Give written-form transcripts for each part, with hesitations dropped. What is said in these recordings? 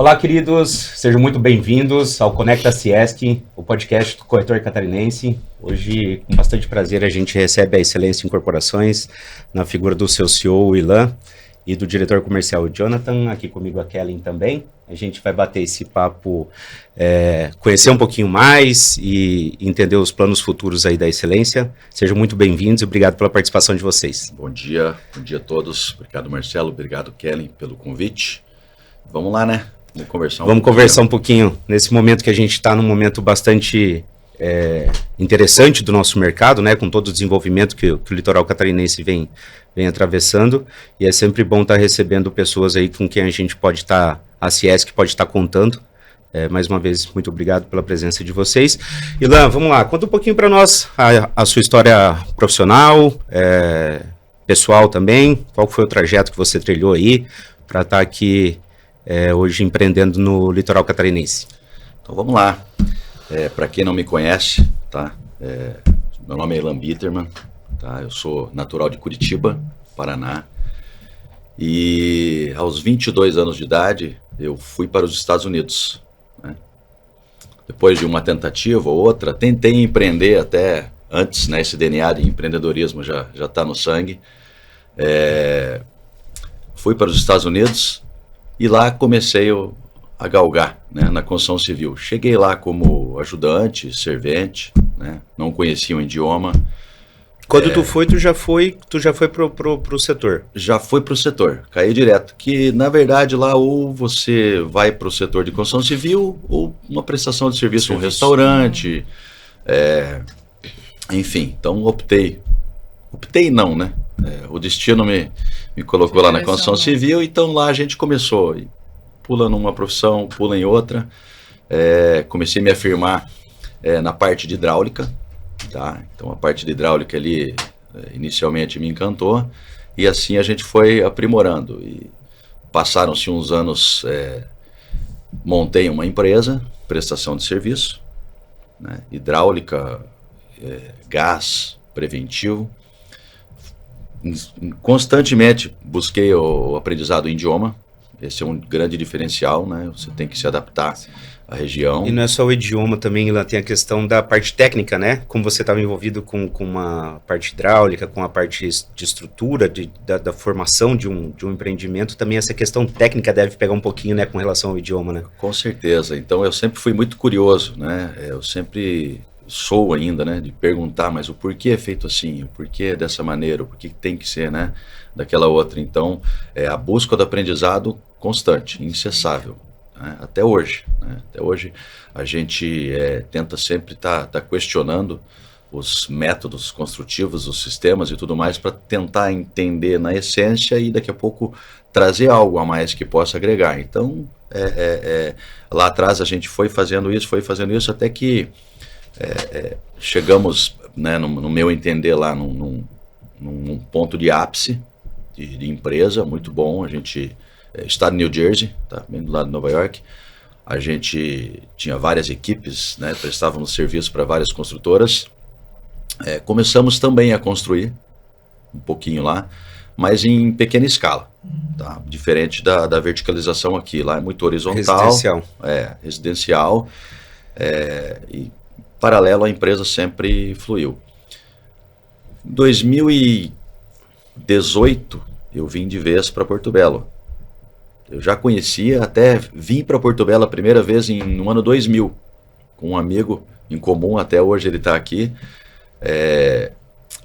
Olá, queridos, sejam muito bem-vindos ao Conecta Ciesc, o podcast do corretor catarinense. Hoje, com bastante prazer, a gente recebe a Excelência em Corporações, na figura do seu CEO, Ilan, e do diretor comercial, Jonathan, aqui comigo a Kellen também. A gente vai bater esse papo, conhecer um pouquinho mais e entender os planos futuros aí da Excelência. Sejam muito bem-vindos e obrigado pela participação de vocês. Bom dia a todos. Obrigado, Marcelo. Obrigado, Kellen, pelo convite. Vamos lá, né? Vamos conversar um pouquinho. Nesse momento que a gente está num momento bastante interessante do nosso mercado, né? Com todo o desenvolvimento que o litoral catarinense vem atravessando. E é sempre bom estar recebendo pessoas aí com quem a gente pode estar, a Ciesc pode estar contando. Mais uma vez, muito obrigado pela presença de vocês. Ilan, vamos lá. Conta um pouquinho para nós a sua história profissional, pessoal também. Qual foi o trajeto que você trilhou aí para estar aqui hoje empreendendo no litoral catarinense? Então vamos lá. Para quem não me conhece, tá? Meu nome é Ilan Bitterman, tá? Eu sou natural de Curitiba, Paraná. E aos 22 anos de idade, eu fui para os Estados Unidos, né? Depois de uma tentativa ou outra, tentei empreender até antes, né? Esse DNA de empreendedorismo já está no sangue. Fui para os Estados Unidos e lá comecei a galgar, né, na construção civil. Cheguei lá como ajudante, servente, né, não conhecia o idioma. Quando tu já foi pro setor? Já fui pro setor, caí direto. Que, na verdade, lá ou você vai pro setor de construção civil ou uma prestação de serviço. Um restaurante, enfim. Então, optei não, né? O destino me colocou lá na construção civil, então lá a gente começou, pula numa profissão, pula em outra. Comecei a me afirmar na parte de hidráulica, tá? Então a parte de hidráulica ali inicialmente me encantou e assim a gente foi aprimorando. E passaram-se uns anos, montei uma empresa, prestação de serviço, né? Hidráulica, gás, preventivo. Constantemente busquei o aprendizado em idioma. Esse é um grande diferencial, né? Você tem que se adaptar à região. E não é só o idioma também, lá tem a questão da parte técnica, né? Como você estava envolvido com uma parte hidráulica, com a parte de estrutura, da formação de um empreendimento, também essa questão técnica deve pegar um pouquinho, né, com relação ao idioma, né? Com certeza. Então eu sempre fui muito curioso, né? Eu sempre sou ainda, né, de perguntar, mas o porquê é feito assim, o porquê é dessa maneira, o porquê tem que ser, né, daquela outra. Então, a busca do aprendizado constante, incessável, né, até hoje, né? Até hoje a gente tenta sempre tá questionando os métodos construtivos, os sistemas e tudo mais para tentar entender na essência e daqui a pouco trazer algo a mais que possa agregar. Então, lá atrás a gente foi fazendo isso até que chegamos, né, no meu entender lá num ponto de ápice de empresa muito bom. A gente está em New Jersey, tá, bem do lado de Nova York. A gente tinha várias equipes, né, prestávamos serviço para várias construtoras. Começamos também a construir um pouquinho lá, mas em pequena escala, tá? Diferente da verticalização aqui. Lá é muito horizontal, residencial, e paralelo, a empresa sempre fluiu. Em 2018, eu vim de vez para Porto Belo. Eu já conhecia, até vim para Porto Belo a primeira vez no ano 2000, com um amigo em comum, até hoje ele está aqui.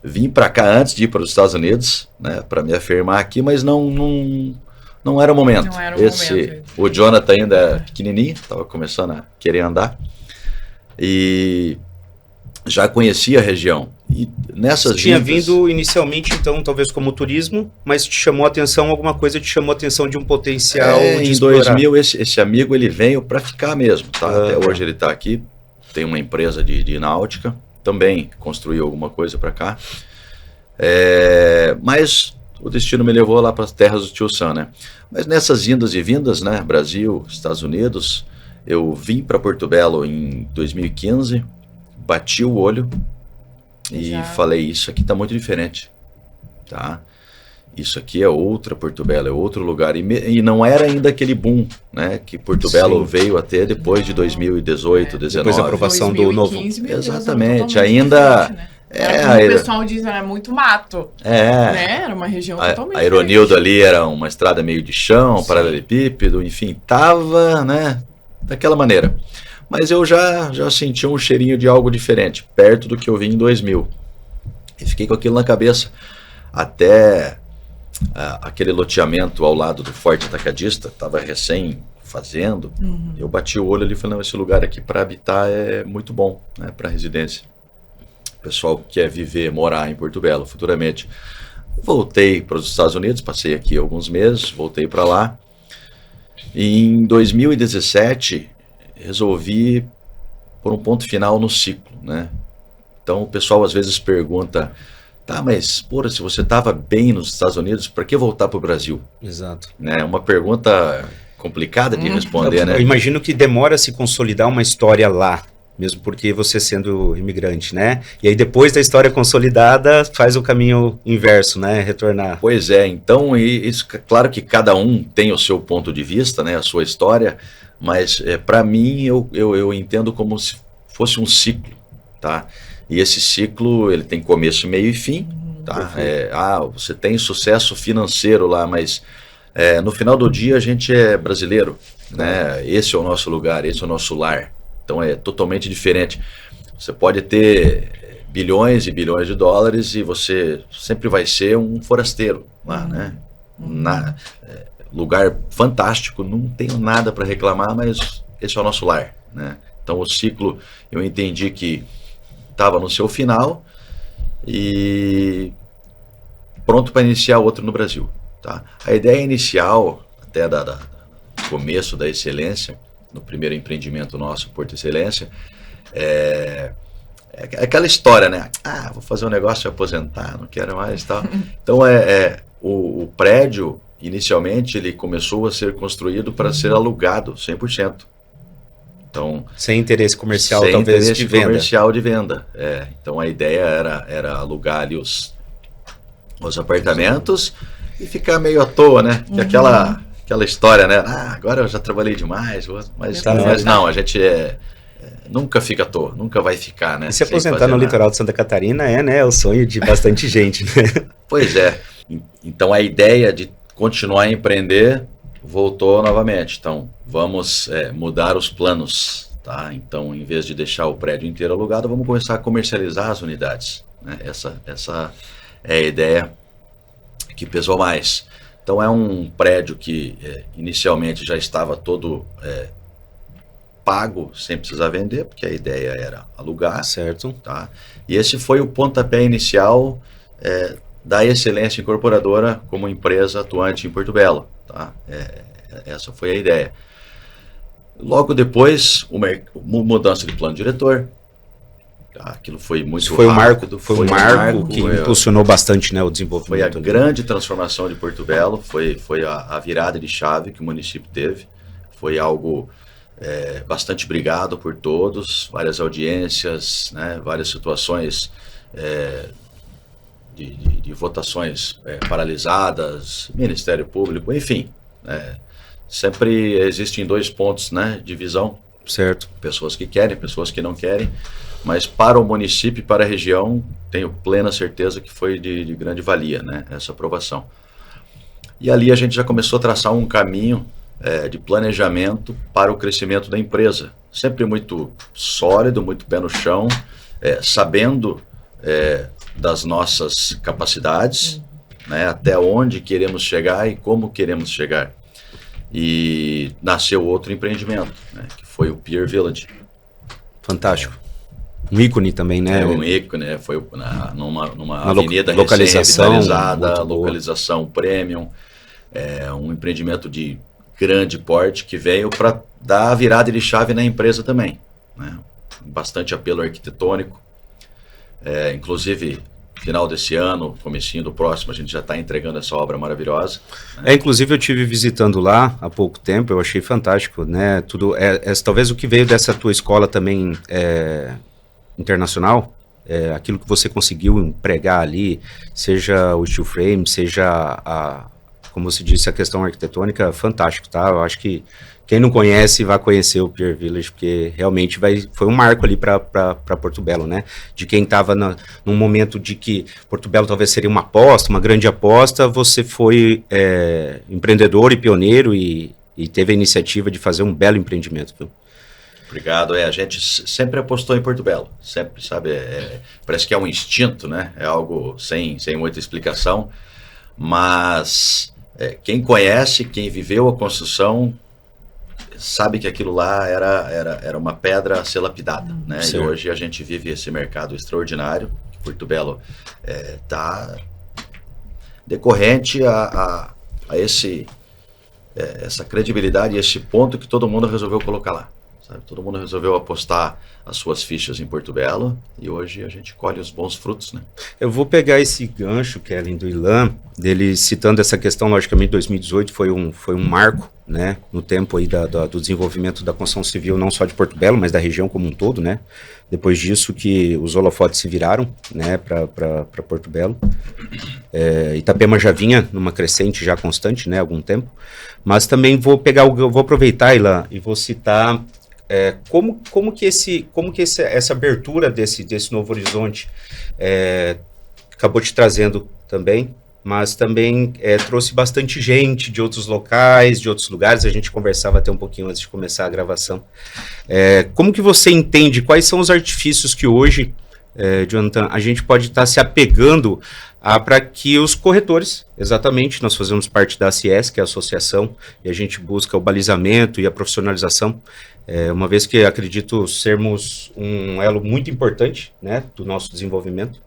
Vim para cá antes de ir para os Estados Unidos, né, para me afirmar aqui, mas não era o momento. O Jonathan ainda é pequenininho, estava começando a querer andar. E já conhecia a região. E nessas Você tinha vindo inicialmente, então, talvez como turismo, mas te chamou a atenção, alguma coisa te chamou a atenção de um potencial de em explorar. 2000, esse amigo, ele veio para ficar mesmo, tá? Até hoje ele está aqui, tem uma empresa de náutica, também construiu alguma coisa para cá. Mas o destino me levou lá para as terras do Tio Sam, né? Mas nessas indas e vindas, né? Brasil, Estados Unidos, eu vim para Porto Belo em 2015, bati o olho e falei, isso aqui está muito diferente, tá? isso aqui é outra Porto Belo, é outro lugar. E não era ainda aquele boom, né, que Porto Belo veio a ter depois de 2018, 2019. Depois da aprovação do novo. Exatamente, ainda... Né? Como o pessoal diz, era muito mato. Né? Era uma região totalmente A Ironildo ali era uma estrada meio de chão, paralelepípedo, enfim, tava, né, daquela maneira. Mas eu já senti um cheirinho de algo diferente, perto do que eu vi em 2000. E fiquei com aquilo na cabeça. Até aquele loteamento ao lado do Forte Atacadista, estava recém fazendo, eu bati o olho ali e falei, não, esse lugar aqui para habitar é muito bom, né, para residência. O pessoal que quer viver, morar em Porto Belo futuramente. Voltei para os Estados Unidos, passei aqui alguns meses, voltei para lá. E em 2017, resolvi pôr um ponto final no ciclo, né? Então o pessoal às vezes pergunta, tá, mas porra, se você estava bem nos Estados Unidos, para que voltar para o Brasil? Exato. Né? Uma pergunta complicada de responder, né? Eu imagino que demora a se consolidar uma história lá, mesmo porque você sendo imigrante, né? E aí depois da história consolidada, faz o caminho inverso, né? Retornar. Pois é, então, isso, claro que cada um tem o seu ponto de vista, né? A sua história, mas para mim eu entendo como se fosse um ciclo, tá? E esse ciclo, ele tem começo, meio e fim, tá? Você tem sucesso financeiro lá, mas no final do dia a gente é brasileiro, né? Esse é o nosso lugar, esse é o nosso lar. Então é totalmente diferente. Você pode ter bilhões e bilhões de dólares e você sempre vai ser um forasteiro lá, né? Lugar fantástico, não tenho nada para reclamar, mas esse é o nosso lar, né? Então o ciclo, eu entendi que estava no seu final e pronto para iniciar outro no Brasil, tá? A ideia inicial, até do começo da Excelência, no primeiro empreendimento nosso, Porto Excelência, é aquela história, né? Vou fazer um negócio e aposentar, não quero mais e tal. Então, o prédio, inicialmente, ele começou a ser construído para ser alugado 100%. Então, sem interesse comercial, sem talvez, interesse de venda. Comercial de venda. Então, a ideia era alugar ali os apartamentos e ficar meio à toa, né? Que aquela história, né? Agora eu já trabalhei demais, mas não, a gente nunca fica à toa, nunca vai ficar, né? E se aposentar no litoral de Santa Catarina né? É o sonho de bastante gente, né? Pois é. Então a ideia de continuar a empreender voltou novamente. Então vamos mudar os planos, tá? Então em vez de deixar o prédio inteiro alugado, vamos começar a comercializar as unidades, né? Essa é a ideia que pesou mais. Então é um prédio que inicialmente já estava todo pago, sem precisar vender, porque a ideia era alugar. Certo. Tá? E esse foi o pontapé inicial da Excelência Incorporadora como empresa atuante em Porto Belo. Tá? Essa foi a ideia. Logo depois, mudança de plano diretor. Aquilo foi muito rápido. Foi um marco que impulsionou bastante, né, o desenvolvimento. Foi a grande transformação de Porto Belo, foi a virada de chave que o município teve. Foi algo bastante brigado por todos, várias audiências, né, várias situações de votações paralisadas, Ministério Público, enfim. Sempre existem dois pontos, né, de visão. Certo. Pessoas que querem, pessoas que não querem. Mas para o município e para a região, tenho plena certeza que foi de grande valia, né, essa aprovação. E ali a gente já começou a traçar um caminho de planejamento para o crescimento da empresa. Sempre muito sólido, muito pé no chão, sabendo das nossas capacidades, né, até onde queremos chegar e como queremos chegar. E nasceu outro empreendimento, né, que foi o Pier Village. Fantástico. Um ícone também, né? Um ícone, foi numa avenida recém-revitalizada, localização premium, um empreendimento de grande porte que veio para dar a virada de chave na empresa também, né? Bastante apelo arquitetônico, inclusive final desse ano, comecinho do próximo, a gente já está entregando essa obra maravilhosa. Né? Inclusive eu tive visitando lá há pouco tempo, eu achei fantástico, né? Tudo, talvez o que veio dessa tua escola também internacional, aquilo que você conseguiu empregar ali, seja o steel frame, seja como você disse, a questão arquitetônica, fantástico, tá? Eu acho que quem não conhece vai conhecer o Pier Village, porque realmente foi um marco ali para Porto Belo, né? De quem estava num momento de que Porto Belo talvez seria uma aposta, uma grande aposta, você foi empreendedor e pioneiro e teve a iniciativa de fazer um belo empreendimento, viu? Obrigado. A gente sempre apostou em Porto Belo, sempre, sabe? Parece que é um instinto, né? É algo sem muita explicação, mas quem conhece, quem viveu a construção, sabe que aquilo lá era uma pedra a ser lapidada, né? E hoje a gente vive esse mercado extraordinário, que Porto Belo está decorrente a essa credibilidade e esse ponto que todo mundo resolveu colocar lá. Sabe? Todo mundo resolveu apostar as suas fichas em Porto Belo e hoje a gente colhe os bons frutos, né? Eu vou pegar esse gancho, Kellen, do Ilan, dele citando essa questão, logicamente, 2018 foi um marco, né, no tempo aí do desenvolvimento da construção civil, não só de Porto Belo, mas da região como um todo, né? Depois disso que os holofotes se viraram, né, para Porto Belo. Itapema já vinha numa crescente já constante, né, há algum tempo, mas também vou aproveitar, Ilan, e vou citar como que essa abertura desse novo horizonte acabou te trazendo também, mas também trouxe bastante gente de outros locais, de outros lugares. A gente conversava até um pouquinho antes de começar a gravação. Como que você entende, quais são os artifícios que hoje, Jonathan, a gente pode estar se apegando para que os corretores, exatamente, nós fazemos parte da ACIES, que é a associação, e a gente busca o balizamento e a profissionalização, uma vez que acredito sermos um elo muito importante, né, do nosso desenvolvimento,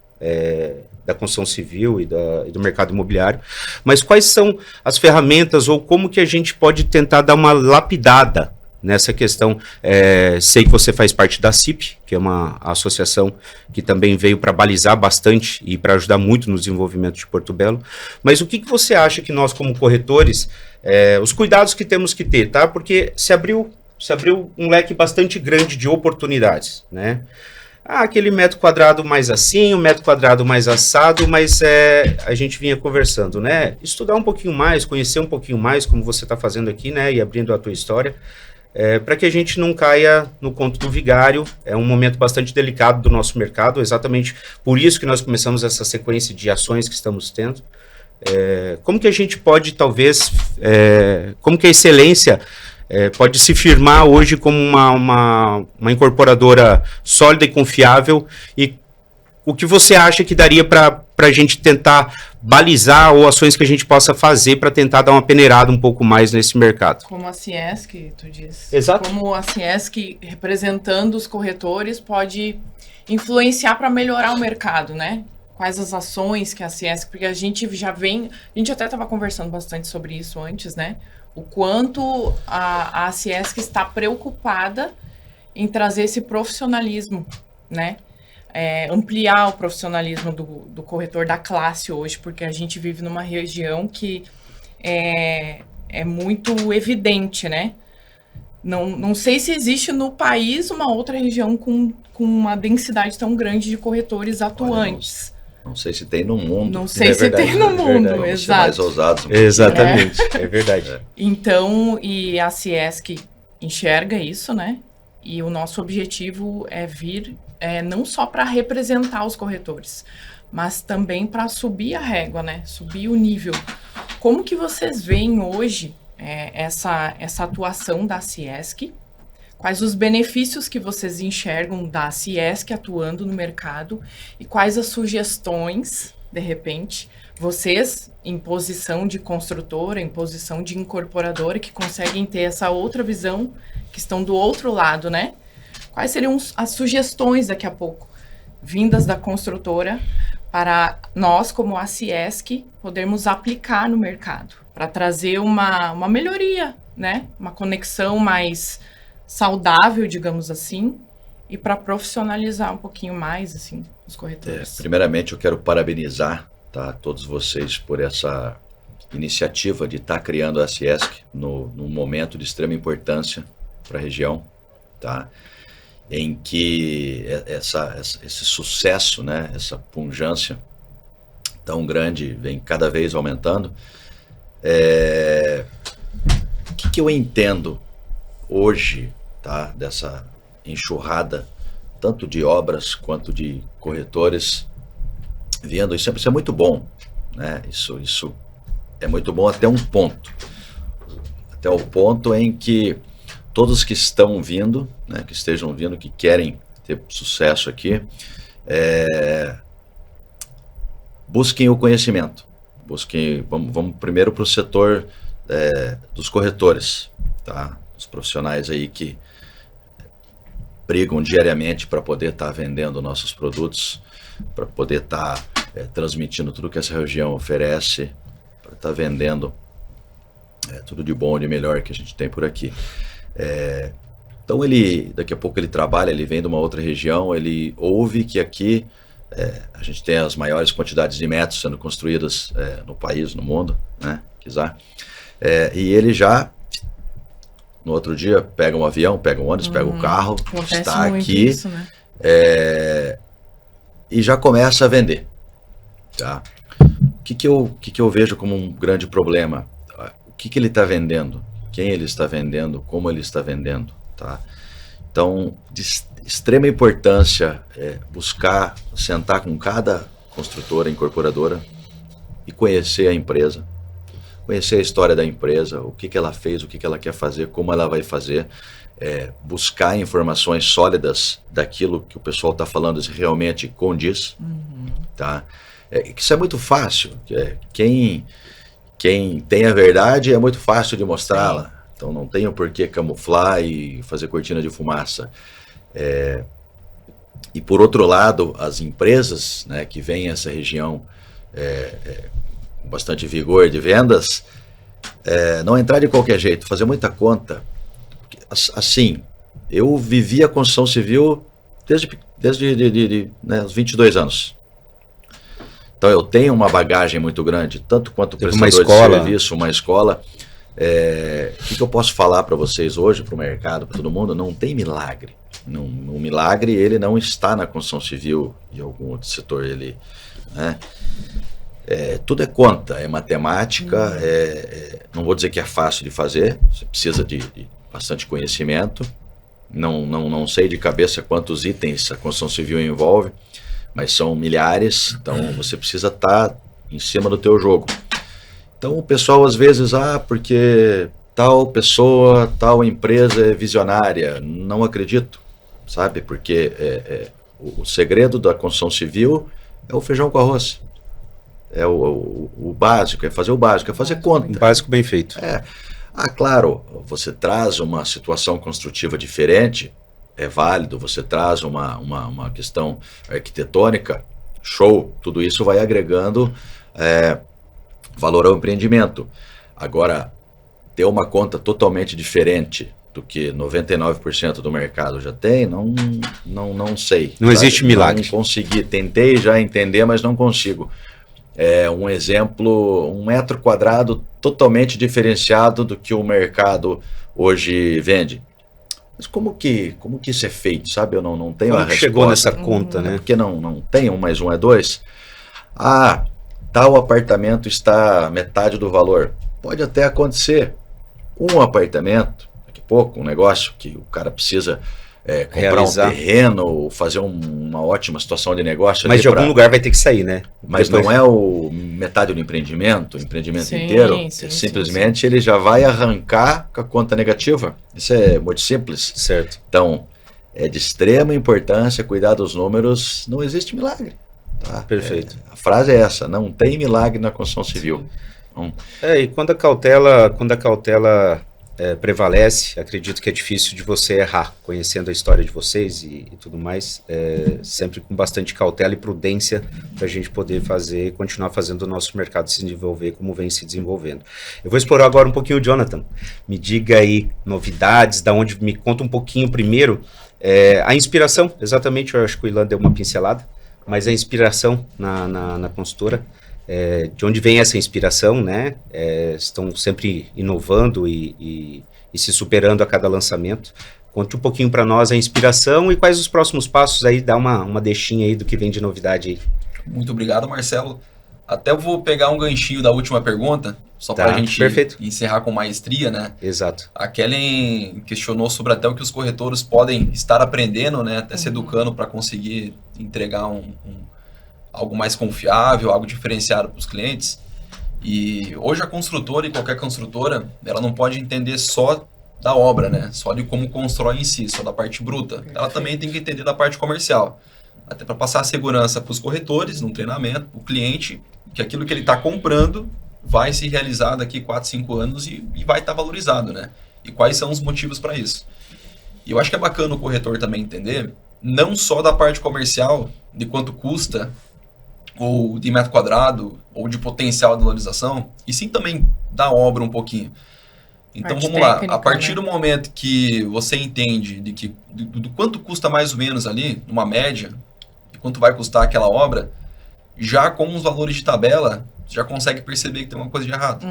da construção civil e do mercado imobiliário, mas quais são as ferramentas ou como que a gente pode tentar dar uma lapidada nessa questão? Sei que você faz parte da CIP, que é uma associação que também veio para balizar bastante e para ajudar muito no desenvolvimento de Porto Belo, mas o que você acha que nós como corretores, os cuidados que temos que ter, tá? Porque se abriu um leque bastante grande de oportunidades, né? Aquele metro quadrado mais assim, um metro quadrado mais assado, mas a gente vinha conversando, né? Estudar um pouquinho mais, conhecer um pouquinho mais, como você está fazendo aqui, né? E abrindo a tua história, para que a gente não caia no conto do vigário. É um momento bastante delicado do nosso mercado, exatamente por isso que nós começamos essa sequência de ações que estamos tendo. Como que a gente pode, talvez, como que a excelência pode se firmar hoje como uma incorporadora sólida e confiável, e o que você acha que daria para a gente tentar balizar ou ações que a gente possa fazer para tentar dar uma peneirada um pouco mais nesse mercado? Como a Ciesc, tu diz. Exato. Como a Ciesc, representando os corretores, pode influenciar para melhorar o mercado, né? Quais as ações que a Ciesc, porque a gente até estava conversando bastante sobre isso antes, né? O quanto a Ciesc está preocupada em trazer esse profissionalismo, né? Ampliar o profissionalismo do corretor da classe hoje, porque a gente vive numa região que é muito evidente, né? Não sei se existe no país uma outra região com uma densidade tão grande de corretores atuantes. Não sei se tem no mundo. Não sei se tem no mundo, exato. Mais ousados. Exatamente, é verdade. Então, e a Ciesc enxerga isso, né? E o nosso objetivo é vir não só para representar os corretores, mas também para subir a régua, né? Subir o nível. Como que vocês veem hoje essa atuação da Ciesc? Quais os benefícios que vocês enxergam da Ciesc atuando no mercado e quais as sugestões, de repente, vocês em posição de construtora, em posição de incorporadora, que conseguem ter essa outra visão, que estão do outro lado, né? Quais seriam as sugestões daqui a pouco, vindas da construtora, para nós, como a Ciesc, podermos aplicar no mercado, para trazer uma melhoria, né? Uma conexão mais saudável, digamos assim, e para profissionalizar um pouquinho mais, assim, os corretores. Primeiramente, eu quero parabenizar, tá, todos vocês por essa iniciativa de estar criando a Ciesc num momento de extrema importância para a região, tá? em que esse sucesso, né, essa pujança tão grande vem cada vez aumentando. O que eu entendo hoje, tá, dessa enxurrada, tanto de obras quanto de corretores vindo, isso é muito bom, né? Isso é muito bom até um ponto. Até o ponto em que todos que estão vindo, né, que estejam vindo, que querem ter sucesso aqui, busquem o conhecimento. Vamos primeiro para o setor dos corretores, tá? Os profissionais aí que brigam diariamente para poder estar vendendo nossos produtos, para poder estar transmitindo tudo que essa região oferece, para estar vendendo tudo de bom e de melhor que a gente tem por aqui. Então daqui a pouco ele trabalha, ele vem de uma outra região, ele ouve que aqui a gente tem as maiores quantidades de metros sendo construídas no país, no mundo, né? Quiser. E ele já, no outro dia, pega um avião, pega um ônibus, pega um carro, está aqui, isso, né? E já começa a vender. Tá? O que eu vejo como um grande problema? O que ele está vendendo? Quem ele está vendendo? Como ele está vendendo? Tá? Então, de extrema importância buscar sentar com cada construtora, incorporadora e conhecer a empresa, conhecer a história da empresa, o que ela fez, o que ela quer fazer, como ela vai fazer, buscar informações sólidas daquilo que o pessoal está falando se realmente condiz. Tá? Isso é muito fácil. Quem tem a verdade é muito fácil de mostrá-la. Então não tem o porquê camuflar e fazer cortina de fumaça. E por outro lado, as empresas, né, que vêm a essa região com bastante vigor de vendas, não entrar de qualquer jeito, fazer muita conta. Assim, eu vivi a construção civil desde né, os 22 anos. Então eu tenho uma bagagem muito grande, tanto quanto prestador de serviço, uma escola. O que eu posso falar para vocês hoje, para o mercado, para todo mundo? Não tem milagre. O milagre, ele não está na construção civil e algum outro setor. Né? Tudo é conta, é matemática, não vou dizer que é fácil de fazer, você precisa de bastante conhecimento. Não sei de cabeça quantos itens a construção civil envolve, mas são milhares, então você precisa estar em cima do teu jogo. Então o pessoal às vezes, porque tal pessoa, tal empresa é visionária, não acredito, sabe? Porque o segredo da construção civil é o feijão com arroz. É o básico, é fazer o básico, é fazer conta. Um básico bem feito. Claro, você traz uma situação construtiva diferente, é válido, você traz uma questão arquitetônica, show, tudo isso vai agregando valor ao empreendimento. Agora, ter uma conta totalmente diferente do que 99% do mercado já tem, não sei. Não existe milagre. Não consegui, tentei já entender, mas não consigo. Um exemplo, 1 metro quadrado totalmente diferenciado do que o mercado hoje vende. Mas como que isso é feito, sabe? Eu não tenho a resposta. Chegou nessa conta, né? Porque não tem 1 mais 1 é 2. Tal apartamento está metade do valor. Pode até acontecer. Um apartamento, daqui a pouco, um negócio que o cara precisa comprar realizar um terreno, fazer uma ótima situação de negócio. Mas de algum lugar vai ter que sair, né? Mas depois... não é metade do empreendimento, o empreendimento inteiro. Simplesmente ele já vai arrancar com a conta negativa. Isso é muito simples. Certo. Então, é de extrema importância cuidar dos números. Não existe milagre. Tá? Perfeito. A frase é essa, não tem milagre na construção civil. E quando a cautela prevalece, acredito que é difícil de você errar, conhecendo a história de vocês e tudo mais, sempre com bastante cautela e prudência para a gente poder continuar fazendo o nosso mercado se desenvolver como vem se desenvolvendo. Eu vou explorar agora um pouquinho o Jonathan. Me diga aí novidades, me conta um pouquinho primeiro a inspiração, exatamente, eu acho que o Ilan deu uma pincelada, mas a inspiração na consultora. De onde vem essa inspiração, né? Estão sempre inovando e se superando a cada lançamento. Conte um pouquinho para nós a inspiração e quais os próximos passos aí, dá uma deixinha aí do que vem de novidade aí. Muito obrigado, Marcelo. Até eu vou pegar um ganchinho da última pergunta, só para a gente encerrar com maestria, né? Exato. A Kellen questionou sobre até o que os corretores podem estar aprendendo, né? Até se educando para conseguir entregar algo mais confiável, algo diferenciado para os clientes. E hoje a construtora e qualquer construtora, ela não pode entender só da obra, né? Só de como constrói em si, só da parte bruta. Ela também tem que entender da parte comercial. Até para passar a segurança para os corretores, no treinamento, para o cliente, que aquilo que ele está comprando vai se realizar daqui 4, 5 anos e vai estar valorizado, né? E quais são os motivos para isso. E eu acho que é bacana o corretor também entender, não só da parte comercial, de quanto custa, ou de metro quadrado, ou de potencial de valorização, e sim também da obra um pouquinho. Então parte vamos técnica, lá, a partir né? do momento que você entende do quanto custa mais ou menos ali, numa média, e quanto vai custar aquela obra, já com os valores de tabela, você já consegue perceber que tem uma coisa de errado.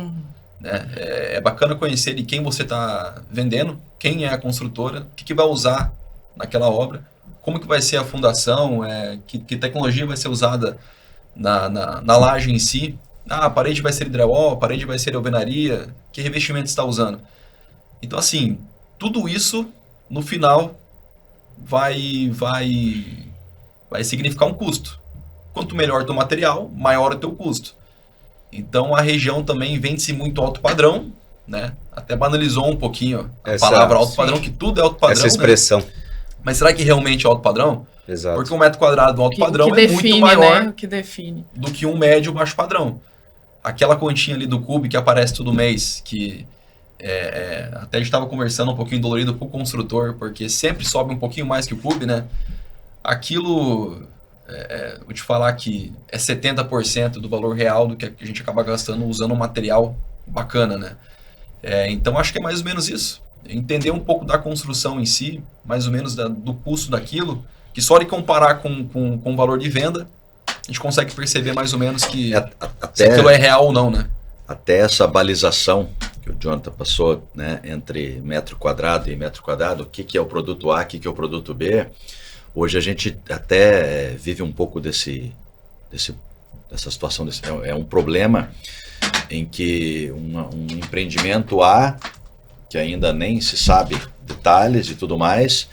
Né? É bacana conhecer de quem você está vendendo, quem é a construtora, o que vai usar naquela obra, como que vai ser a fundação, que tecnologia vai ser usada na laje em si. A parede vai ser drywall, a parede vai ser alvenaria, que revestimento está usando. Então, assim, tudo isso, no final, vai significar um custo. Quanto melhor o teu material, maior o teu custo. Então, a região também vende-se muito alto padrão, né? Até banalizou um pouquinho a palavra alto padrão, que tudo é alto padrão. Essa expressão. Né? Mas será que realmente é alto padrão? Exato. Porque um metro quadrado do alto padrão define, é muito maior, né? O que define, do que um médio baixo padrão. Aquela continha ali do Cube que aparece todo mês, que até a gente estava conversando um pouquinho dolorido com o construtor, porque sempre sobe um pouquinho mais que o Cube, né? Aquilo, vou te falar que é 70% do valor real do que a gente acaba gastando usando um material bacana, né? Então acho que é mais ou menos isso. Entender um pouco da construção em si, mais ou menos do custo daquilo, que só de comparar com o valor de venda, a gente consegue perceber mais ou menos que se aquilo é real ou não, né? Até essa balização que o Jonathan passou, né, entre metro quadrado e metro quadrado, o que é o produto A, o que é o produto B. Hoje a gente até vive um pouco dessa situação, é um problema em que um empreendimento A, que ainda nem se sabe detalhes e tudo mais,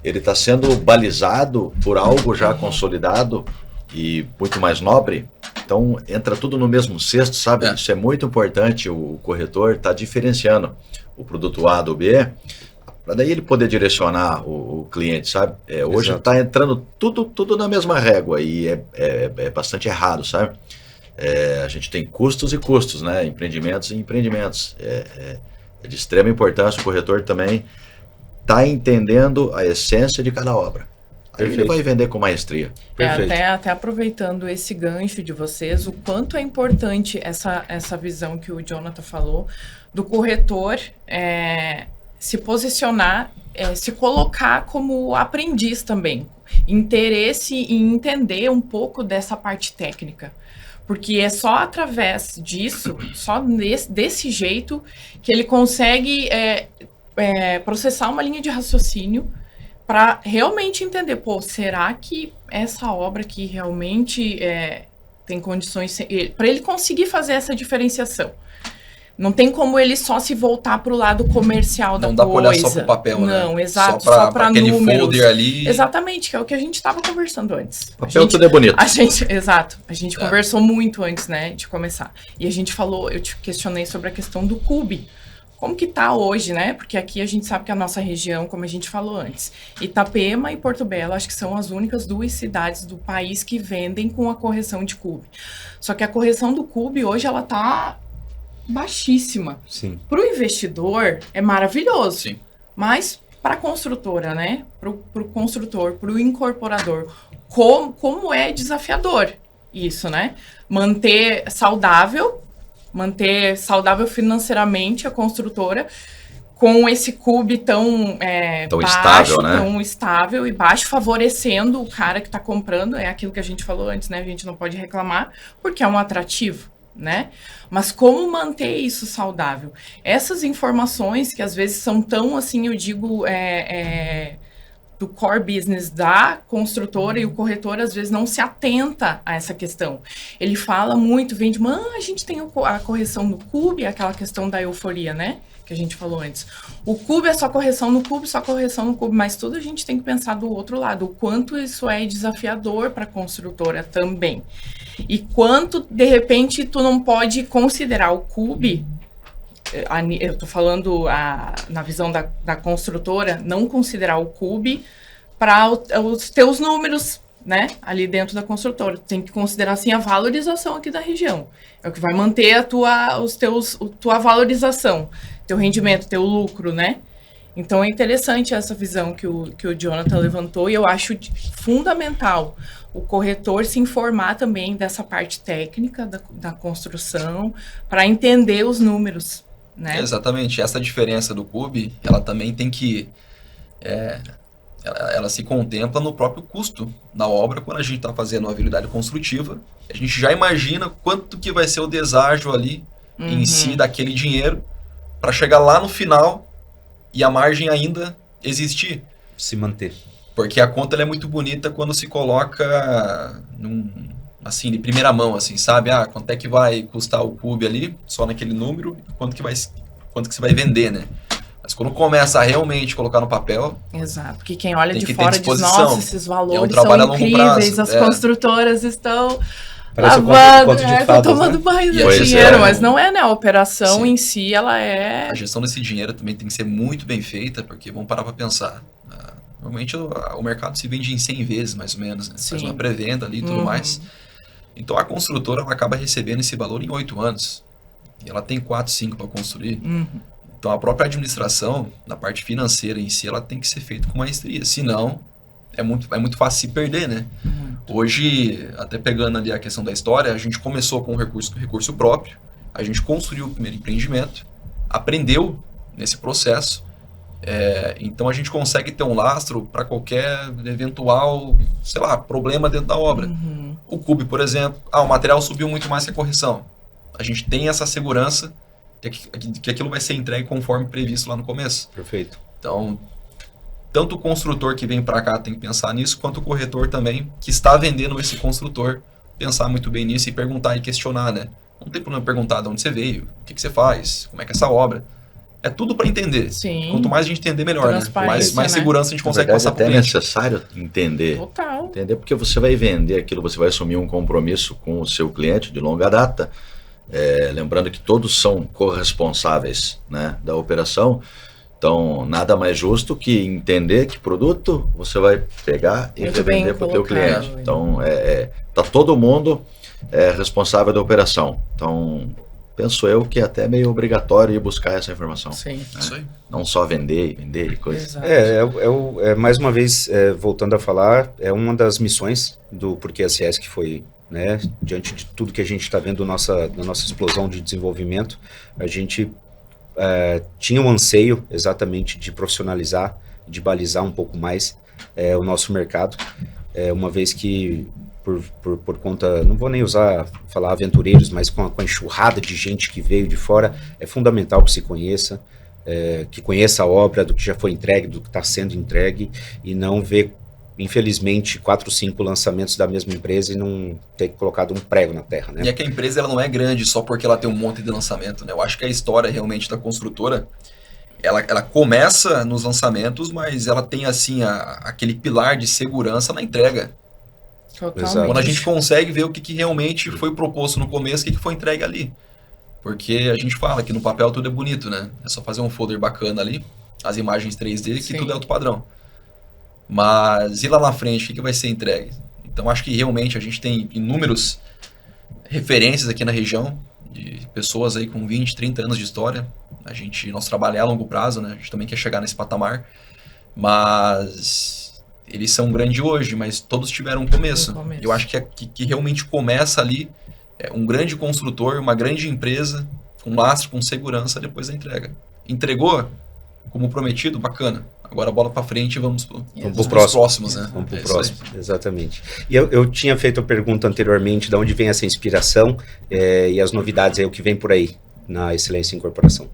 ele está sendo balizado por algo já consolidado e muito mais nobre. Então entra tudo no mesmo cesto, sabe? Isso é muito importante, o corretor está diferenciando o produto A do B, para daí ele poder direcionar o cliente, sabe? Hoje está entrando tudo na mesma régua e é bastante errado, sabe? A gente tem custos e custos, né? Empreendimentos e empreendimentos. É de extrema importância o corretor também tá entendendo a essência de cada obra. Aí ele vai vender com maestria. Até aproveitando esse gancho de vocês, o quanto é importante essa visão que o Jonathan falou, do corretor se posicionar, se colocar como aprendiz também. Interesse em entender um pouco dessa parte técnica. Porque é só através disso, só desse jeito, que ele consegue processar uma linha de raciocínio para realmente entender, será que essa obra aqui realmente tem condições, para ele conseguir fazer essa diferenciação. Não tem como ele só se voltar para o lado comercial da coisa. Não dá para olhar só para o papel, né? Não, exato, só para aquele números. Folder ali. Exatamente, que é o que a gente estava conversando antes. Papel tudo é bonito. A gente conversou muito antes, né, de começar. E a gente falou, eu te questionei sobre a questão do Cube. Como que tá hoje, né? Porque aqui a gente sabe que a nossa região, como a gente falou antes, Itapema e Porto Belo, acho que são as únicas 2 cidades do país que vendem com a correção de Cube. Só que a correção do Cube hoje, ela tá baixíssima. Sim. Para o investidor é maravilhoso, Sim. mas para a construtora, né? Para o construtor, para o incorporador, como é desafiador isso, né? Manter saudável financeiramente a construtora com esse Cube tão baixo, estável, né? Tão estável e baixo, favorecendo o cara que está comprando. É aquilo que a gente falou antes, né? A gente não pode reclamar porque é um atrativo. né? Mas como manter isso saudável? Essas informações que às vezes são tão, assim, eu digo, do core business da construtora, e o corretor às vezes não se atenta a essa questão. Ele fala muito, vende, a gente tem a correção no CUB, aquela questão da euforia, né? Que a gente falou antes. O CUB é só correção no CUB, só correção no CUB, mas tudo a gente tem que pensar do outro lado, o quanto isso é desafiador para a construtora também. E quanto, de repente, tu não pode considerar o CUB, eu estou falando na visão da construtora, não considerar o CUB para os teus números, né, ali dentro da construtora. Tem que considerar, assim, a valorização aqui da região. É o que vai manter a tua valorização, teu rendimento, teu lucro, né? Então, é interessante essa visão que o Jonathan levantou, e eu acho fundamental o corretor se informar também dessa parte técnica da construção, para entender os números, né? Exatamente. Essa diferença do CUB, ela também tem que... ela se contempla no próprio custo da obra. Quando a gente está fazendo uma habilidade construtiva, a gente já imagina quanto que vai ser o deságio ali em si daquele dinheiro para chegar lá no final e a margem ainda existir. Se manter. Porque a conta ela é muito bonita quando se coloca assim, de primeira mão, assim, sabe? Quanto é que vai custar o CUB ali, só naquele número, quanto que você vai vender, né? Mas quando começa a realmente colocar no papel... Exato, porque quem olha de ter fora diz, nossa, esses valores são incríveis, as construtoras estão lavando, tomando banho de dinheiro, mas não é, né? A operação em si, ela é... A gestão desse dinheiro também tem que ser muito bem feita, porque vamos parar para pensar. Normalmente o mercado se vende em 100 vezes, mais ou menos, né? Faz uma pré-venda ali e tudo mais. Então a construtora ela acaba recebendo esse valor em 8 anos. E ela tem 4, 5 para construir. Então a própria administração, na parte financeira em si, ela tem que ser feita com maestria. Senão, é muito fácil se perder, né? Hoje, até pegando ali a questão da história, a gente começou com recurso próprio, a gente construiu o primeiro empreendimento, aprendeu nesse processo, então a gente consegue ter um lastro para qualquer eventual, sei lá, problema dentro da obra. O CUB, por exemplo, o material subiu muito mais que a correção. A gente tem essa segurança que aquilo vai ser entregue conforme previsto lá no começo. Perfeito. Então, tanto o construtor que vem para cá tem que pensar nisso, quanto o corretor também, que está vendendo esse construtor, pensar muito bem nisso e perguntar e questionar, né? Não tem problema perguntar de onde você veio, o que você faz, como é que é essa obra. É tudo para entender. Sim. Quanto mais a gente entender, melhor, né? Mais segurança a gente consegue passar para o cliente. É necessário entender. Total. Entender, porque você vai vender aquilo, você vai assumir um compromisso com o seu cliente de longa data. Lembrando que todos são corresponsáveis, né, da operação. Então, nada mais justo que entender que produto você vai pegar e revender para o teu cliente. Então, tá todo mundo responsável da operação. Então, penso eu que é até meio obrigatório ir buscar essa informação. Sim. Né? Isso aí. Não só vender e coisas. Mais uma vez, voltando a falar, é uma das missões do Porquê SES, que foi, né, diante de tudo que a gente está vendo na nossa explosão de desenvolvimento, a gente tinha um anseio exatamente de profissionalizar, de balizar um pouco mais o nosso mercado, uma vez que por conta, não vou nem falar aventureiros, mas com a enxurrada de gente que veio de fora, é fundamental que se conheça, que conheça a obra, do que já foi entregue, do que está sendo entregue, e não ver, infelizmente, 4, 5 lançamentos da mesma empresa e não ter colocado um prego na terra, né? E é que a empresa ela não é grande só porque ela tem um monte de lançamento, né? Eu acho que a história realmente da construtora, ela começa nos lançamentos, mas ela tem assim aquele pilar de segurança na entrega. Totalmente. Quando a gente consegue ver o que realmente foi proposto no começo, o que foi entregue ali. Porque a gente fala que no papel tudo é bonito, né? É só fazer um folder bacana ali, as imagens 3D, que tudo é alto padrão. Mas e lá na frente, o que vai ser entregue? Então acho que realmente a gente tem inúmeras referências aqui na região, de pessoas aí com 20, 30 anos de história. Nosso trabalho é a longo prazo, né? A gente também quer chegar nesse patamar. Mas eles são grandes hoje, mas todos tiveram um começo. Eu acho que realmente começa ali um grande construtor, uma grande empresa, com lastro, com segurança, depois da entrega. Entregou, como prometido, bacana. agora bola para frente e vamos Vamos pros pro próximo. próximos, né? Vamos pro É isso próximo, exatamente. E eu tinha feito a pergunta anteriormente, de onde vem essa inspiração e as novidades aí, o que vem por aí na Excelência em Corporação.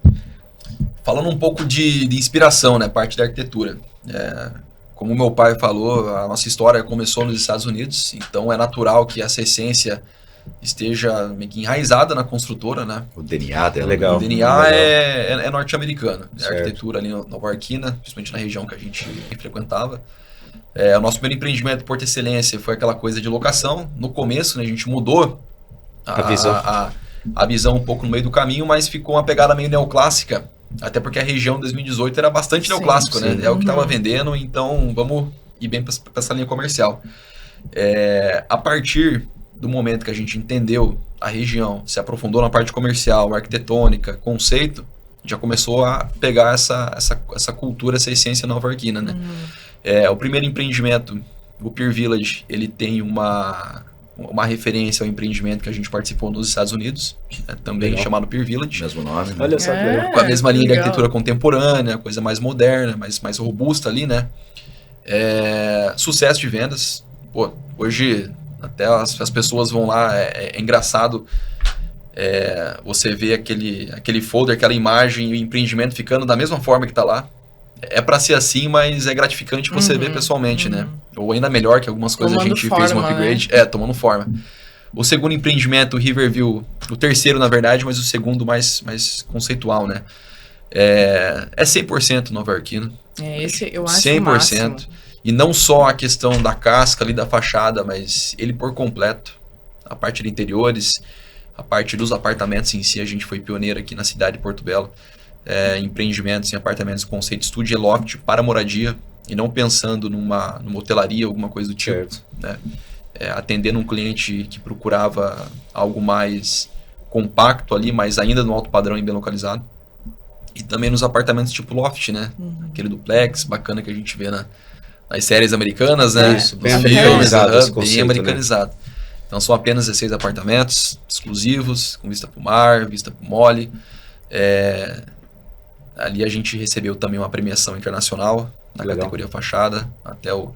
Falando um pouco de inspiração, né? Parte da arquitetura. Como meu pai falou, a nossa história começou nos Estados Unidos, então é natural que essa essência esteja meio que enraizada na construtora, né? O DNA dela. Legal. O DNA Legal. é norte-americano. A Certo. arquitetura ali em Nova Arquina, principalmente na região que a gente frequentava. O nosso primeiro empreendimento, Porto Excelência, foi aquela coisa de locação. No começo, né, a gente mudou a visão um pouco no meio do caminho, mas ficou uma pegada meio neoclássica, até porque a região de 2018 era bastante neoclássico, né? É o que estava vendendo, então vamos ir bem para essa linha comercial. A partir do momento que a gente entendeu a região, se aprofundou na parte comercial, arquitetônica, conceito, já começou a pegar essa cultura, essa essência nova-iorquina, né? O primeiro empreendimento, o Pier Village, ele tem uma referência ao empreendimento que a gente participou nos Estados Unidos, também Legal. chamado Pier Village. Mesmo nome, né? Olha só que legal. Com a mesma linha de legal. arquitetura contemporânea, coisa mais moderna, mais robusta ali, né? Sucesso de vendas. Pô, hoje até as pessoas vão lá, é engraçado você vê aquele folder, aquela imagem e o empreendimento ficando da mesma forma que está lá. É para ser assim, mas é gratificante você ver pessoalmente, né? Ou ainda melhor, que algumas coisas Tomando a gente fez um forma, upgrade. Tomando forma. O segundo empreendimento, o Riverview, o terceiro, na verdade, mas o segundo mais conceitual, né? É 100% nova-iorquino. Esse eu acho 100%. o máximo. E não só a questão da casca ali, da fachada, mas ele por completo. A parte de interiores, a parte dos apartamentos em si, a gente foi pioneiro aqui na cidade de Porto Belo. Empreendimentos em apartamentos com conceito estúdio e loft para moradia, e não pensando numa hotelaria, alguma coisa do tipo. Certo. Né? Atendendo um cliente que procurava algo mais compacto ali, mas ainda no alto padrão e bem localizado. E também nos apartamentos tipo loft, né? Aquele duplex bacana que a gente vê nas séries americanas, né? Isso, bem Nos americanizado filmes, esse conceito, bem americanizado. Então são apenas 16 apartamentos exclusivos, com vista para o mar, vista para o mole. Ali a gente recebeu também uma premiação internacional na Legal. categoria fachada. Até o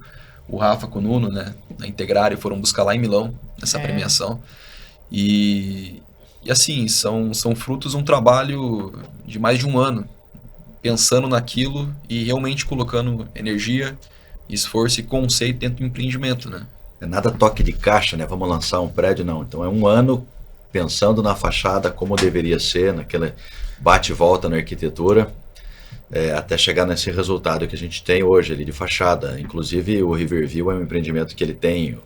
Rafa com o Nuno, né, na Integrare, foram buscar lá em Milão essa premiação. E assim, são frutos de um trabalho de mais de um ano, pensando naquilo e realmente colocando energia, esforço e conceito dentro do empreendimento, né? É nada toque de caixa, né? Vamos lançar um prédio, não. Então é um ano pensando na fachada como deveria ser, naquela bate e volta na arquitetura, até chegar nesse resultado que a gente tem hoje ali de fachada. Inclusive o Riverview é um empreendimento que ele tem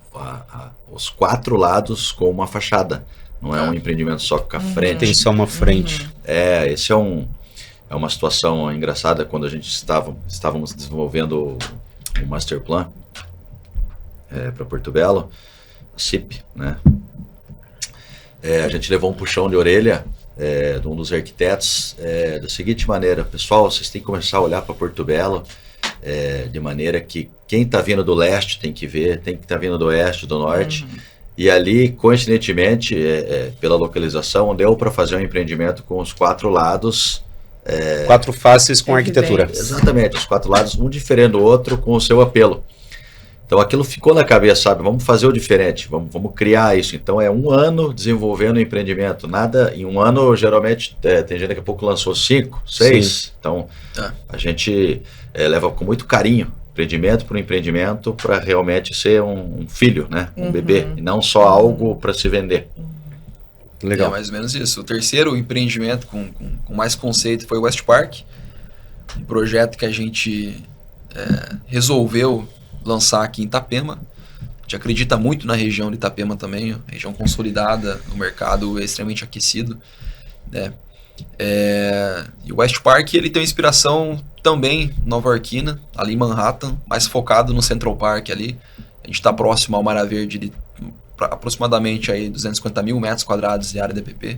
os 4 lados com uma fachada. Não é um empreendimento só com a frente. Tem só uma frente. Esse é uma situação engraçada quando a gente estávamos desenvolvendo o Master Plan para Porto Belo, a CIP, né? A gente levou um puxão de orelha de um dos arquitetos da seguinte maneira: pessoal, vocês têm que começar a olhar para Porto Belo de maneira que quem está vindo do leste tem que ver, tem que estar vindo do oeste, do norte. E ali, coincidentemente, pela localização, deu para fazer um empreendimento com os 4 lados. 4 faces com arquitetura. Exatamente, os 4 lados, um diferente do outro, com o seu apelo. Então aquilo ficou na cabeça, sabe? Vamos fazer o diferente, vamos criar isso. Então é um ano desenvolvendo o empreendimento. Nada, em um ano, geralmente, tem gente que daqui a pouco lançou 5, 6. Sim. Então a gente leva com muito carinho empreendimento por empreendimento para realmente ser um filho, né? Um bebê, e não só algo para se vender. Legal. É mais ou menos isso. O terceiro empreendimento com mais conceito foi o West Park, um projeto que a gente resolveu lançar aqui em Itapema. A gente acredita muito na região de Itapema também, região consolidada, no mercado extremamente aquecido, né? E o West Park, ele tem uma inspiração também nova-iorquina, ali em Manhattan, mais focado no Central Park ali. A gente está próximo ao Mar Verde, de aproximadamente aí 250 mil metros quadrados de área de EPP,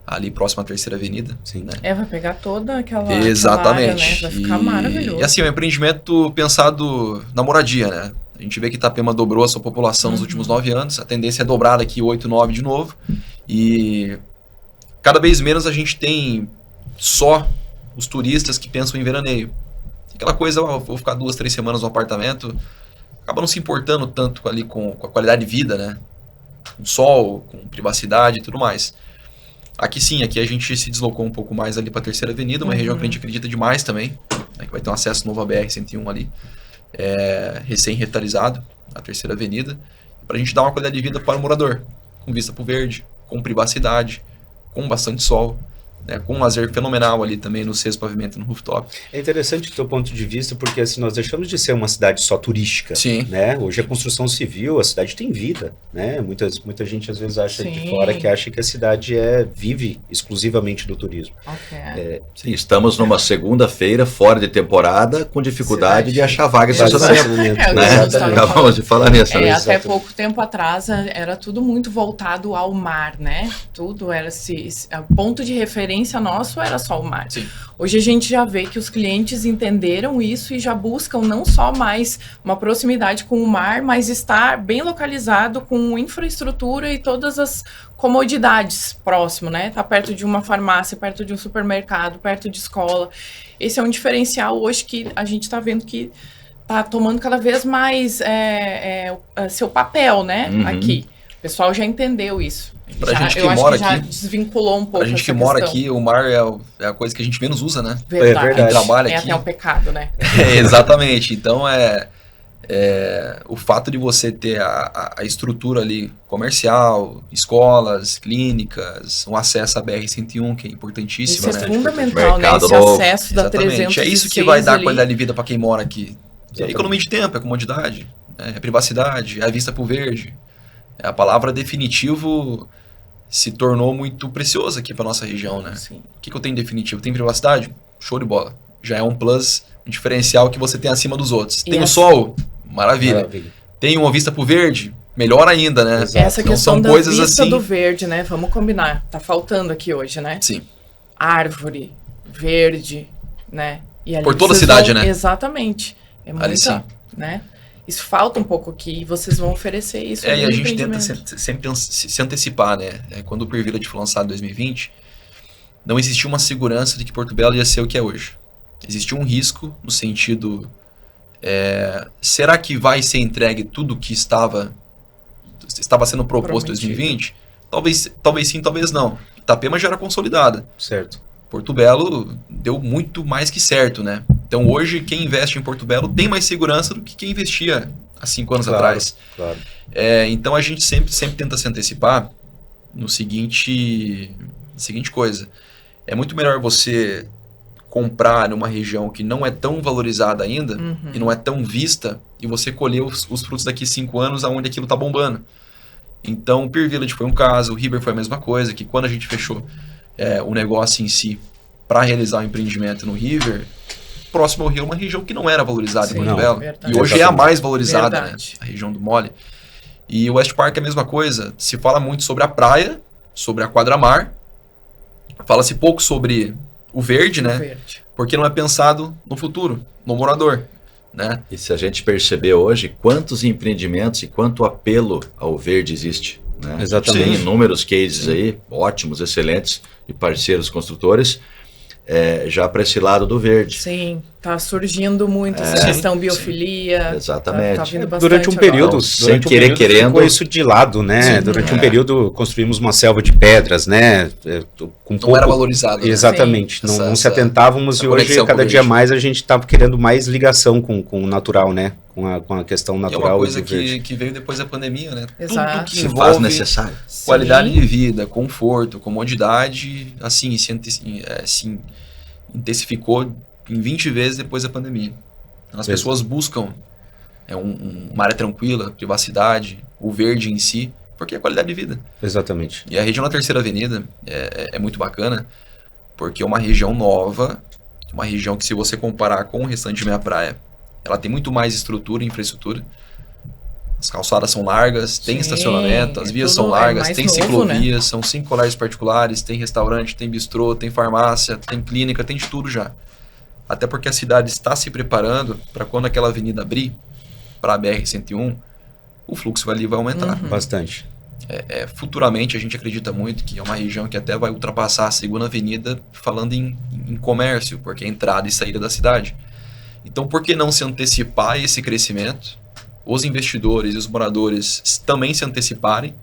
ali próximo à Terceira Avenida. Sim. Né? Vai pegar toda aquela Exatamente. Aquela área, né? Vai ficar maravilhoso. E assim, é um empreendimento pensado na moradia, né? A gente vê que Itapema dobrou a sua população nos últimos 9 anos, a tendência é dobrar daqui 8, 9 de novo, e cada vez menos a gente tem só os turistas que pensam em veraneio. Aquela coisa, vou ficar 2, 3 semanas no apartamento, acaba não se importando tanto ali com a qualidade de vida, né? Com sol, com privacidade e tudo mais. Aqui sim, aqui a gente se deslocou um pouco mais ali para a Terceira Avenida, uma região que a gente acredita demais também, né, que vai ter um acesso novo à BR-101 ali, recém-revitalizado, a Terceira Avenida, para a gente dar uma qualidade de vida para o morador, com vista para o verde, com privacidade, com bastante sol, né, com um lazer fenomenal ali também no sexto pavimento, no rooftop. É interessante o teu ponto de vista, porque assim, nós deixamos de ser uma cidade só turística. Sim. Né? Hoje a construção civil, a cidade tem vida. Né? Muita gente às vezes acha Sim. de fora que acha que a cidade vive exclusivamente do turismo. Ok. Sim, estamos numa segunda-feira, fora de temporada, com dificuldade Cidade. de achar vaga de Vaga de estacionamento. É, o que Né? a gente tava Acabamos de falar nisso. É, né? até Exatamente. pouco tempo atrás era tudo muito voltado ao mar, né? Tudo era o ponto de referência nosso era só o mar. Sim. Hoje a gente já vê que os clientes entenderam isso e já buscam não só mais uma proximidade com o mar, mas estar bem localizado com infraestrutura e todas as comodidades próximo, né? Tá perto de uma farmácia, perto de um supermercado, perto de escola. Esse é um diferencial hoje que a gente está vendo que tá tomando cada vez mais seu papel, né? Uhum. Aqui. O pessoal já entendeu isso. Pra gente que eu acho mora que já aqui- desvinculou um pouco Pra gente que essa mora questão. aqui, o mar é a coisa que a gente menos usa, né? Verdade. É verdade. Trabalha É aqui. até um pecado, né? Exatamente. Então, o fato de você ter a estrutura ali comercial, escolas, clínicas, um acesso à BR-101, que é importantíssimo, Isso é né? fundamental, né? Mercado Esse novo. acesso da Exatamente. 306 É isso que vai dar ali. qualidade de vida para quem mora aqui. É Exatamente. economia de tempo, é comodidade, é privacidade, é a vista para o verde. A palavra definitivo se tornou muito preciosa aqui para nossa região, né? Sim. O que eu tenho em definitivo? Tem privacidade? Show de bola. Já é um plus, um diferencial que você tem acima dos outros. E Tem o essa- sol? Maravilha. Maravilha. Tem uma vista pro verde? Melhor ainda, né? Exato. Essa Não questão são da coisas vista assim. do verde, né? Vamos combinar. Tá faltando aqui hoje, né? Sim. Árvore, verde, né? E ali Por toda a vocês cidade, vão- né? Exatamente. É Ali muita, sim. né? Isso falta um pouco aqui e vocês vão oferecer isso. E ali a no gente tenta empreendimento. sempre se antecipar, né? Quando o Per Village foi lançado em 2020, não existia uma segurança de que Porto Belo ia ser o que é hoje. Existia um risco no sentido, será que vai ser entregue tudo que estava sendo proposto em Prometido. 2020? Talvez sim, talvez não. Itapema já era consolidada. Certo. Porto Belo deu muito mais que certo, né? Então hoje quem investe em Porto Belo tem mais segurança do que quem investia há 5 anos Claro. atrás. Claro. Então a gente sempre tenta se antecipar no seguinte coisa. É muito melhor você comprar numa região que não é tão valorizada ainda Uhum. e não é tão vista e você colher os frutos daqui 5 anos aonde aquilo tá bombando. Então o Per Village foi um caso, o River foi a mesma coisa, que quando a gente fechou o negócio em si para realizar o empreendimento no River, próximo ao Rio é uma região que não era valorizada em Sim, Porto Belo. verdade. E hoje é a Exatamente. mais valorizada, né? Verdade. A região do Mole. E o West Park é a mesma coisa. Se fala muito sobre a praia, sobre a quadra-mar. Fala-se pouco sobre o verde, né? Verde. Porque não é pensado no futuro, no morador, né? E se a gente perceber hoje, quantos empreendimentos e quanto apelo ao verde existe. Né? Exatamente. Tem inúmeros cases aí, ótimos, excelentes, de parceiros construtores, já para esse lado do verde. Sim, tá surgindo muito essa Sim, questão sim. biofilia. Exatamente. Tá vindo bastante Durante um agora. período, Então, sem durante um querer, período querendo- ficou isso de lado, né? Sim, Durante um é. período construímos uma selva de pedras, né? Com Não pouco... era valorizado. Né? Exatamente, Sim. não Essa- se atentávamos essa e hoje, conexão com cada o dia verde. mais, a gente estava querendo mais ligação com o natural, né? Com a questão E é natural uma e coisa do verde. que veio depois da pandemia, né? Exato. Tudo que Se faz envolve necessário. qualidade Sim. de vida, conforto, comodidade, assim, se intensificou em 20 vezes depois da pandemia. Então, as Mesmo. pessoas buscam uma área tranquila, privacidade, o verde em si, porque é qualidade de vida. Exatamente. E a região da Terceira Avenida é muito bacana, porque é uma região nova, uma região que, se você comparar com o restante de Meia Praia, ela tem muito mais estrutura e infraestrutura. As calçadas são largas, tem Sim, estacionamento, as vias tudo são largas, mais tem novo, ciclovias, são 5 colégios particulares, tem restaurante, tem bistrô, tem farmácia, tem clínica, tem de tudo já. Até porque a cidade está se preparando para quando aquela avenida abrir, para a BR-101, o fluxo ali vai aumentar. Uhum. Bastante. Futuramente a gente acredita muito que é uma região que até vai ultrapassar a segunda avenida falando em comércio, porque é entrada e saída da cidade. Então, por que não se antecipar a esse crescimento? Os investidores e os moradores também se anteciparem.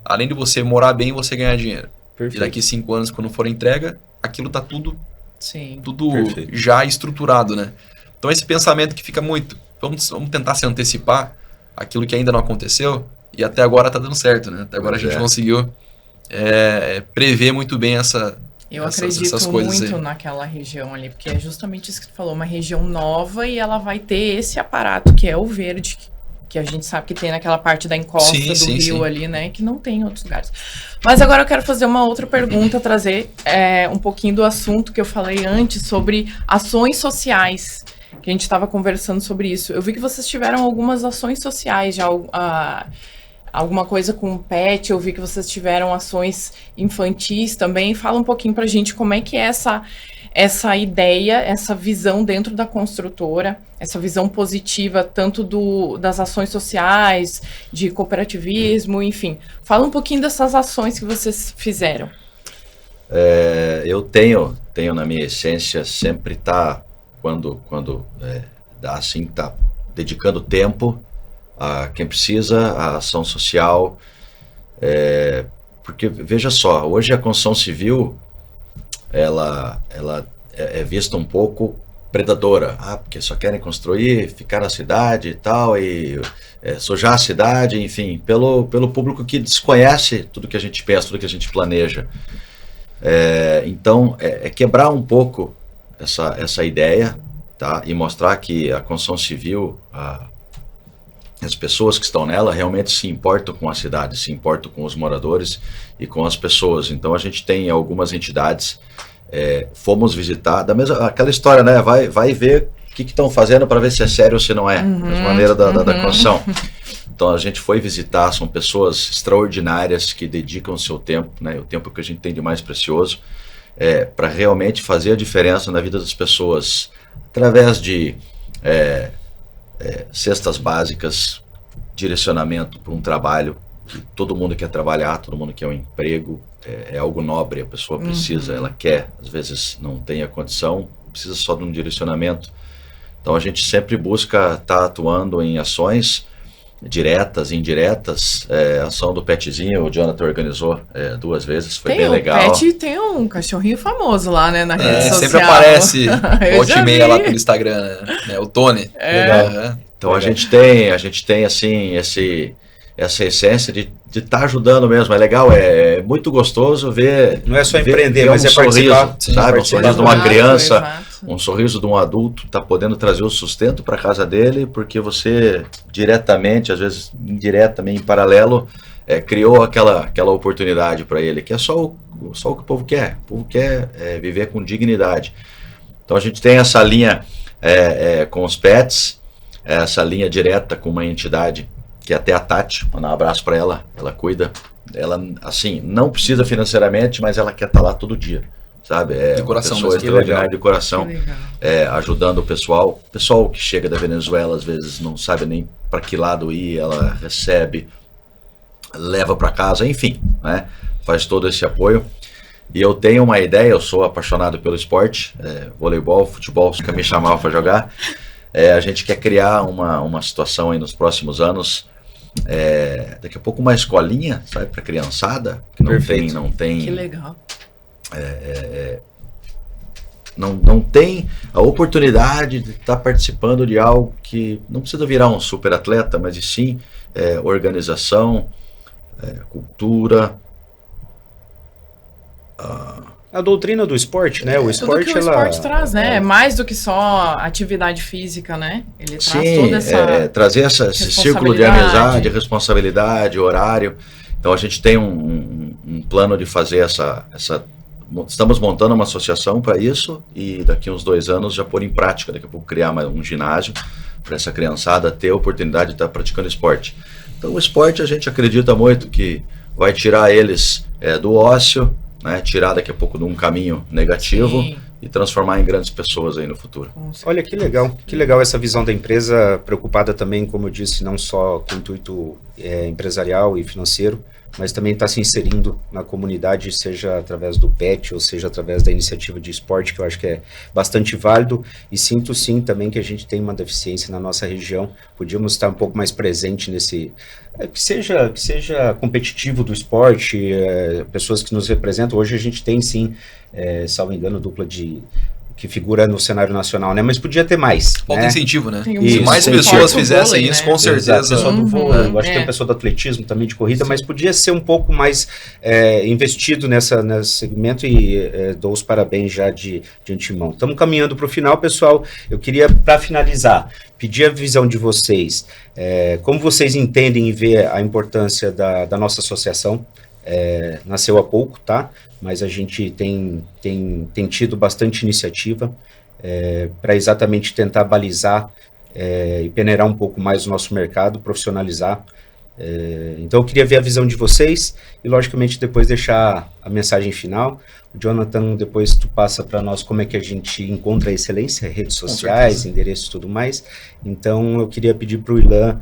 Além de você morar bem, você ganhar dinheiro. Perfeito. E daqui 5 anos, quando for entrega, aquilo tá tudo Sim. Perfeito. já estruturado, né? Então, esse pensamento que fica muito... Vamos tentar se antecipar aquilo que ainda não aconteceu, e até agora tá dando certo, né? Até agora a gente conseguiu prever muito bem Eu essas acredito coisas muito aí. naquela região ali, porque é justamente isso que tu falou, uma região nova e ela vai ter esse aparato que é o verde, que a gente sabe que tem naquela parte da encosta Sim, do sim, rio sim. ali, né, que não tem em outros lugares. Mas agora eu quero fazer uma outra pergunta, trazer um pouquinho do assunto que eu falei antes sobre ações sociais, que a gente estava conversando sobre isso. Eu vi que vocês tiveram algumas ações sociais já, alguma coisa com o pet, eu vi que vocês tiveram ações infantis também. Fala um pouquinho pra gente como é que é essa ideia, essa visão dentro da construtora, essa visão positiva tanto das ações sociais, de cooperativismo, enfim. Fala um pouquinho dessas ações que vocês fizeram. Eu tenho na minha essência sempre estar, quando dá assim, tá dedicando tempo a quem precisa, a ação social, porque veja só, hoje a construção civil ela é vista um pouco predadora, porque só querem construir, ficar na cidade e tal, e sujar a cidade, enfim, pelo público que desconhece tudo que a gente pensa, tudo que a gente planeja. Então, quebrar um pouco essa ideia, tá? E mostrar que a construção civil, as pessoas que estão nela realmente se importam com a cidade, se importam com os moradores e com as pessoas. Então a gente tem algumas entidades, fomos visitar, aquela história, né? Vai ver o que estão fazendo para ver se é sério ou se não é, de maneira da construção. Então a gente foi visitar, são pessoas extraordinárias que dedicam o seu tempo, né? O tempo que a gente tem de mais precioso, para realmente fazer a diferença na vida das pessoas, através de cestas básicas, direcionamento para um trabalho que todo mundo quer trabalhar, todo mundo quer um emprego, é algo nobre, a pessoa precisa, ela quer, às vezes não tem a condição, precisa só de um direcionamento. Então a gente sempre busca estar atuando em ações diretas, indiretas. A ação do petzinho, o Jonathan organizou 2 vezes, foi bem legal. O pet tem um cachorrinho famoso lá, né, na rede social. Sempre aparece volta e meia lá pelo Instagram, né? O Tony. Legal. Então a gente tem assim essa essência de estar ajudando mesmo. É legal, é muito gostoso ver. Não é só empreender, mas um sorriso, participar. sabe? Um sorriso de uma criança, exato. um sorriso de um adulto, tá podendo trazer o sustento para casa dele, porque você diretamente, às vezes indiretamente, em paralelo, criou aquela oportunidade para ele, que é só o que o povo quer. O povo quer viver com dignidade. Então a gente tem essa linha com os pets, essa linha direta com uma entidade que até a Tati, mandar um abraço para ela, ela cuida, ela assim, não precisa financeiramente, mas ela quer estar lá todo dia, sabe? De coração, uma pessoa mas que extraordinária legal. de coração, Que legal. ajudando o pessoal que chega da Venezuela, às vezes não sabe nem para que lado ir, ela recebe, leva para casa, enfim, né? Faz todo esse apoio. E eu tenho uma ideia, eu sou apaixonado pelo esporte, voleibol, futebol, nunca me chamava para jogar. A gente quer criar uma situação aí nos próximos anos, daqui a pouco uma escolinha, sabe, para criançada, que não tem Que legal. não tem a oportunidade de estar participando de algo que não precisa virar um super atleta, mas sim organização, cultura. A doutrina do esporte, né? O esporte, Tudo que o esporte traz, né? É mais do que só atividade física, né? Ele traz toda essa... trazer esse círculo de amizade, responsabilidade, horário. Então a gente tem um plano de fazer estamos montando uma associação para isso e daqui uns 2 anos já pôr em prática, daqui a pouco criar um ginásio para essa criançada ter a oportunidade de estar praticando esporte. Então o esporte a gente acredita muito que vai tirar eles do ócio, né, tirar daqui a pouco de um caminho negativo. Sim. E transformar em grandes pessoas aí no futuro. Olha que legal essa visão da empresa, preocupada também, como eu disse, não só com o intuito empresarial e financeiro, mas também está se inserindo na comunidade, seja através do PET, ou seja através da iniciativa de esporte, que eu acho que é bastante válido, e sinto sim também que a gente tem uma deficiência na nossa região, podíamos estar um pouco mais presente nesse, que seja competitivo do esporte, pessoas que nos representam. Hoje a gente tem sim, salvo engano, dupla que figura no cenário nacional, né? Mas podia ter mais. Falta incentivo, né? Se mais pessoas fizessem isso, com certeza. Exato, pessoal do vôlei, eu acho que tem pessoa do atletismo também de corrida, mas podia ser um pouco mais investido nesse segmento, e dou os parabéns já de antemão. Estamos caminhando para o final, pessoal. Eu queria, para finalizar, pedir a visão de vocês. Como vocês entendem e vê a importância da nossa associação? Nasceu há pouco, tá? Mas a gente tem tido bastante iniciativa para exatamente tentar balizar e peneirar um pouco mais o nosso mercado, profissionalizar. Então eu queria ver a visão de vocês e, logicamente, depois deixar a mensagem final. O Jonathan, depois tu passa para nós como é que a gente encontra a excelência, redes sociais, endereços e tudo mais. Então eu queria pedir para o Ilan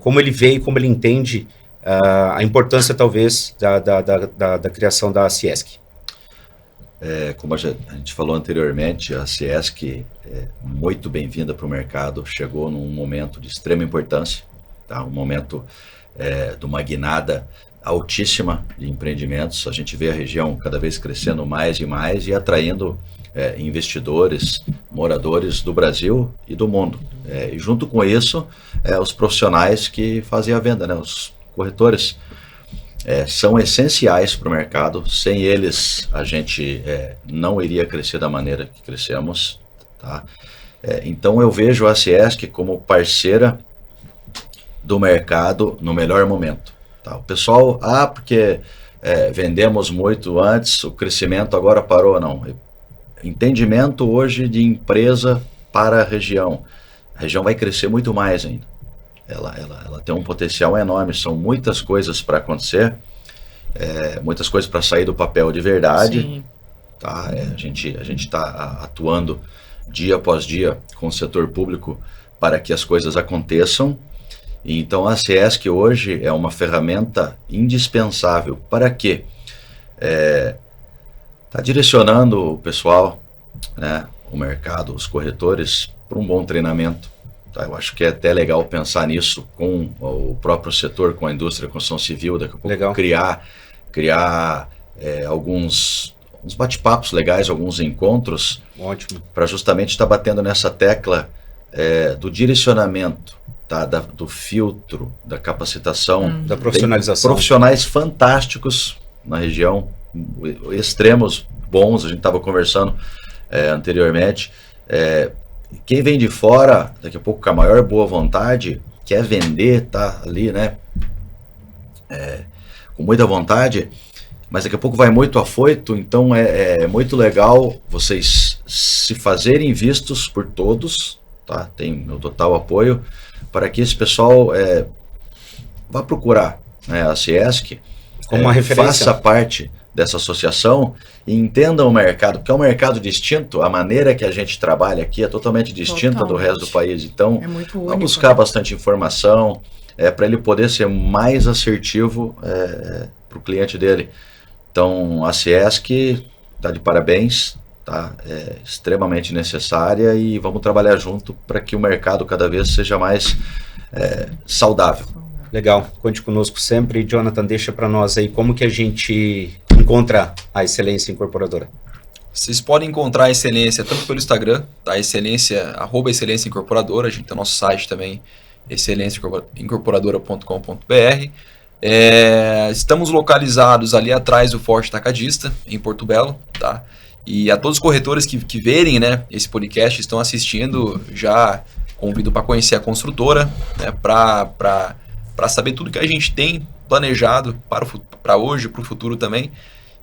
como ele vê e como ele entende a importância, talvez, da criação da CIESC. Como a gente falou anteriormente, a CIESC é muito bem-vinda para o mercado, chegou num momento de extrema importância, tá? Um momento de uma guinada altíssima de empreendimentos. A gente vê a região cada vez crescendo mais e mais e atraindo investidores, moradores do Brasil e do mundo. E junto com isso, os profissionais que fazem a venda, né? Os corretores são essenciais para o mercado. Sem eles, a gente não iria crescer da maneira que crescemos, tá? Então eu vejo a CIESC como parceira do mercado no melhor momento, tá? O pessoal, porque vendemos muito antes, o crescimento agora parou. Não. Entendimento hoje de empresa para a região vai crescer muito mais ainda. Ela tem um potencial enorme, são muitas coisas para acontecer, muitas coisas para sair do papel de verdade. Sim. Tá? A gente está atuando dia após dia com o setor público para que as coisas aconteçam. E então a CIESC hoje é uma ferramenta indispensável. Para quê? Está direcionando o pessoal, né, o mercado, os corretores, para um bom treinamento. Tá, eu acho que é até legal pensar nisso com o próprio setor, com a indústria da construção civil, daqui a pouco legal. criar alguns bate-papos legais, alguns encontros, para justamente estar batendo nessa tecla do direcionamento, tá, do filtro, da capacitação, da profissionalização. Tem profissionais fantásticos na região, extremos bons, a gente estava conversando anteriormente. Quem vem de fora, daqui a pouco com a maior boa vontade, quer vender, tá ali, né, com muita vontade, mas daqui a pouco vai muito afoito. Então é muito legal vocês se fazerem vistos por todos, tá? Tem meu total apoio para que esse pessoal vá procurar, né, a CIESC, como uma referência, faça parte dessa associação e entendam o mercado, porque é um mercado distinto. A maneira que a gente trabalha aqui é totalmente distinta do resto do país. Então, vamos buscar bastante informação para ele poder ser mais assertivo para o cliente dele. Então, a CIESC está de parabéns, tá? É extremamente necessária e vamos trabalhar junto para que o mercado cada vez seja mais saudável. Legal, conte conosco sempre. Jonathan, deixa para nós aí como que a gente encontra a Excelência Incorporadora. Vocês podem encontrar a Excelência tanto pelo Instagram, tá? Excelência, @Excelência Incorporadora. A gente tem nosso site também, excelênciaincorporadora.com.br. Estamos localizados ali atrás do Forte Atacadista, em Porto Belo, tá? E a todos os corretores que verem, né, esse podcast, estão assistindo, já convido para conhecer a construtora, né, para saber tudo que a gente tem planejado para hoje, para o futuro também,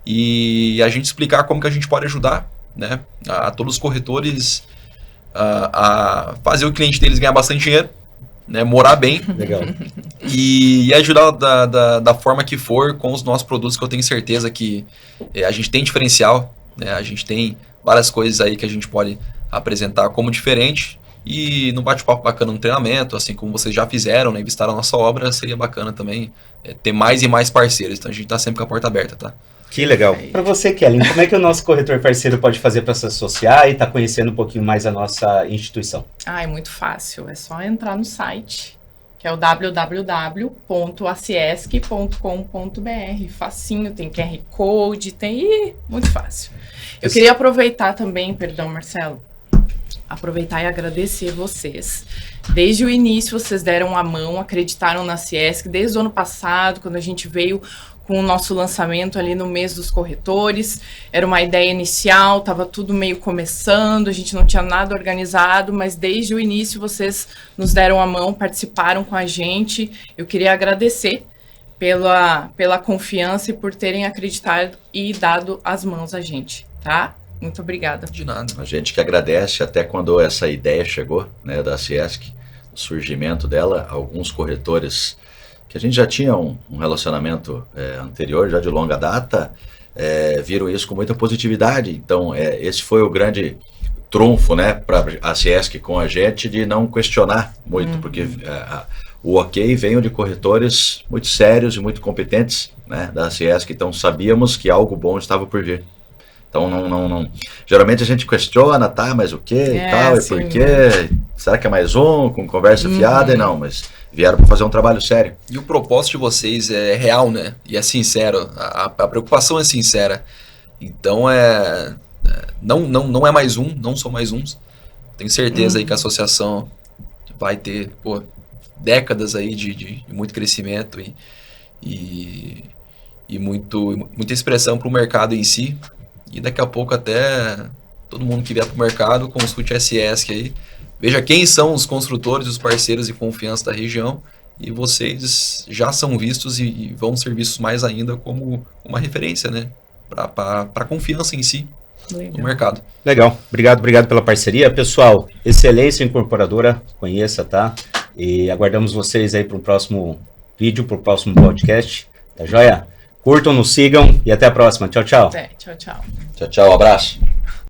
e a gente explicar como que a gente pode ajudar, né, a todos os corretores a fazer o cliente deles ganhar bastante dinheiro, né, morar bem. Legal. E ajudar da forma que for com os nossos produtos, que eu tenho certeza que a gente tem diferencial, né, a gente tem várias coisas aí que a gente pode apresentar como diferente. E no bate-papo bacana no treinamento, assim como vocês já fizeram, né, vistaram a nossa obra, seria bacana também ter mais e mais parceiros. Então a gente está sempre com a porta aberta, tá? Que legal. Para você, Kelly, como é que o nosso corretor parceiro pode fazer para se associar e estar conhecendo um pouquinho mais a nossa instituição? É muito fácil. É só entrar no site, que é o www.aciesc.com.br. Facinho, tem QR Code, tem... muito fácil. Eu queria aproveitar também, perdão, Marcelo, aproveitar e agradecer vocês. Desde o início, vocês deram a mão, acreditaram na Aciesc, desde o ano passado, quando a gente veio com o nosso lançamento ali no mês dos corretores. Era uma ideia inicial, estava tudo meio começando, a gente não tinha nada organizado, mas desde o início vocês nos deram a mão, participaram com a gente. Eu queria agradecer pela confiança e por terem acreditado e dado as mãos a gente, tá? Muito obrigada. De nada. A gente que agradece, até quando essa ideia chegou, né, da Aciesc, o surgimento dela, alguns corretores que a gente já tinha um relacionamento anterior, já de longa data, viram isso com muita positividade. Então, esse foi o grande trunfo, né, para a Aciesc com a gente, de não questionar muito, porque o ok veio de corretores muito sérios e muito competentes, né, da Aciesc, então sabíamos que algo bom estava por vir. Então, não. Geralmente a gente questiona, tá, mas o quê e tal, e por quê? Será que é mais um, com conversa fiada? E não, mas vieram para fazer um trabalho sério. E o propósito de vocês é real, né? E é sincero. A preocupação é sincera. Então, não é mais um, não são mais uns. Tenho certeza aí que a associação vai ter, décadas aí de muito crescimento e muita expressão para o mercado em si. E daqui a pouco até todo mundo que vier para o mercado consulte a Aciesc aí, veja quem são os construtores, os parceiros de confiança da região, e vocês já são vistos e vão ser vistos mais ainda como uma referência, né, para a confiança em si. Legal. No mercado. Legal, obrigado pela parceria. Pessoal, Excelência Incorporadora, conheça, tá? E aguardamos vocês aí para o próximo vídeo, para o próximo podcast, tá joia? Curtam, nos sigam e até a próxima. Tchau, tchau. Tchau, tchau. Tchau, tchau, abraço.